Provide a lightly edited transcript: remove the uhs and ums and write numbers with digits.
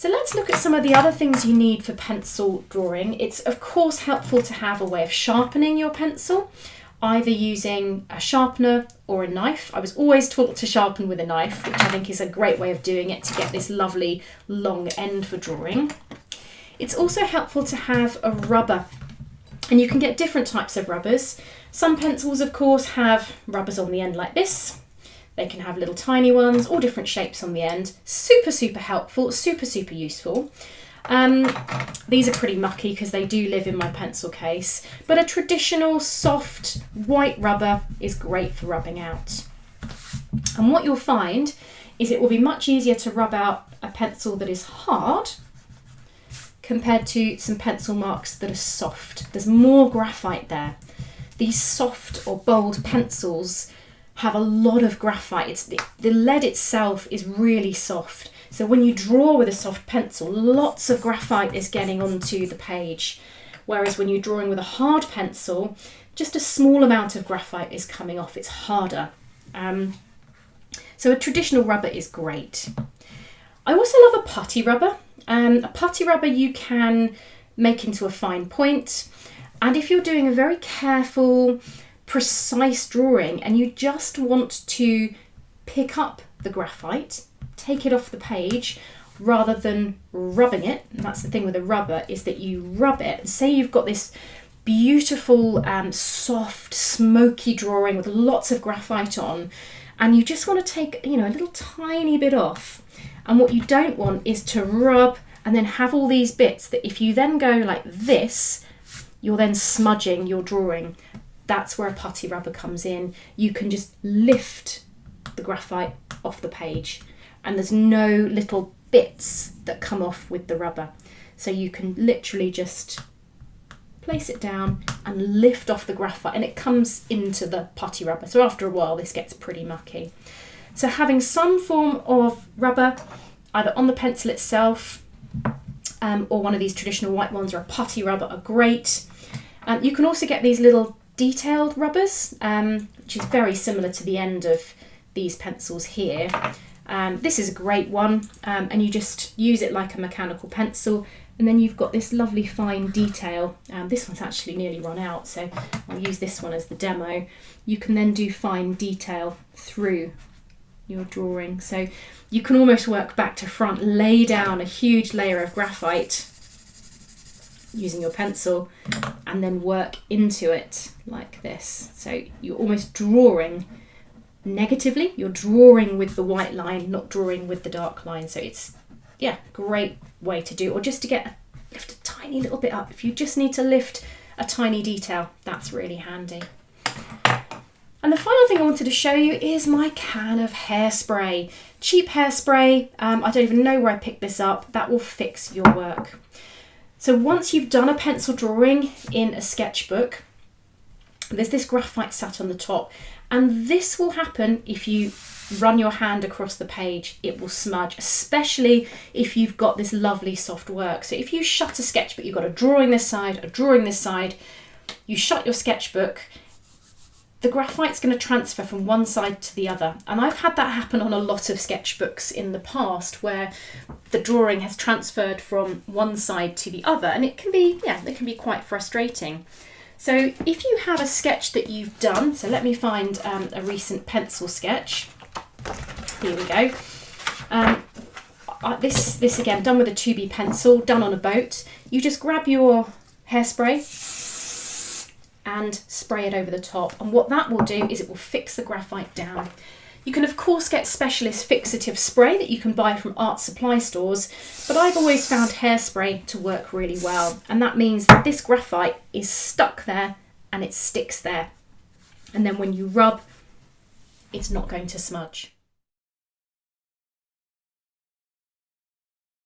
So let's look at some of the other things you need for pencil drawing. It's of course helpful to have a way of sharpening your pencil, either using a sharpener or a knife. I was always taught to sharpen with a knife, which I think is a great way of doing it to get this lovely long end for drawing. It's also helpful to have a rubber, and you can get different types of rubbers. Some pencils of course have rubbers on the end like this. They can have little tiny ones, all different shapes on the end. Super helpful, super useful. These are pretty mucky because they do live in my pencil case, but a traditional soft white rubber is great for rubbing out. And what you'll find is it will be much easier to rub out a pencil that is hard compared to some pencil marks that are soft. There's more graphite there. These soft or bold pencils have a lot of graphite. The lead itself is really soft. So when you draw with a soft pencil, lots of graphite is getting onto the page. Whereas when you're drawing with a hard pencil, just a small amount of graphite is coming off. It's harder. So a traditional rubber is great. I also love a putty rubber. A putty rubber you can make into a fine point. And if you're doing a very careful, precise drawing and you just want to pick up the graphite, take it off the page rather than rubbing it, and that's the thing with a rubber, is that you rub it. Say you've got this beautiful, soft, smoky drawing with lots of graphite on, and you just want to take, a little tiny bit off. And what you don't want is to rub and then have all these bits that if you then go like this, you're then smudging your drawing. That's where a putty rubber comes in. You can just lift the graphite off the page and there's no little bits that come off with the rubber. So you can literally just place it down and lift off the graphite and it comes into the putty rubber. So after a while this gets pretty mucky. So having some form of rubber either on the pencil itself or one of these traditional white ones or a putty rubber are great. You can also get these little detailed rubbers, which is very similar to the end of these pencils here. This is a great one, and you just use it like a mechanical pencil, and then you've got this lovely fine detail. This one's actually nearly run out, so I'll use this one as the demo. You can then do fine detail through your drawing. So you can almost work back to front, lay down a huge layer of graphite using your pencil and then work into it like this. So you're almost drawing negatively, you're drawing with the white line, not drawing with the dark line. So it's, great way to do, or just to lift a tiny little bit up. If you just need to lift a tiny detail, that's really handy. And the final thing I wanted to show you is my can of hairspray. Cheap hairspray, I don't even know where I picked this up. That will fix your work. So once you've done a pencil drawing in a sketchbook, there's this graphite sat on the top, and this will happen if you run your hand across the page. It will smudge, especially if you've got this lovely soft work. So if you shut a sketchbook, you've got a drawing this side, a drawing this side, you shut your sketchbook, the graphite's going to transfer from one side to the other. And I've had that happen on a lot of sketchbooks in the past where the drawing has transferred from one side to the other, and it can be quite frustrating. So if you have a sketch that you've done, so let me find a recent pencil sketch. Here we go. This again, done with a 2B pencil, done on a boat. You just grab your hairspray and spray it over the top. And what that will do is it will fix the graphite down. You can of course get specialist fixative spray that you can buy from art supply stores, but I've always found hairspray to work really well. And that means that this graphite is stuck there and it sticks there. And then when you rub, it's not going to smudge.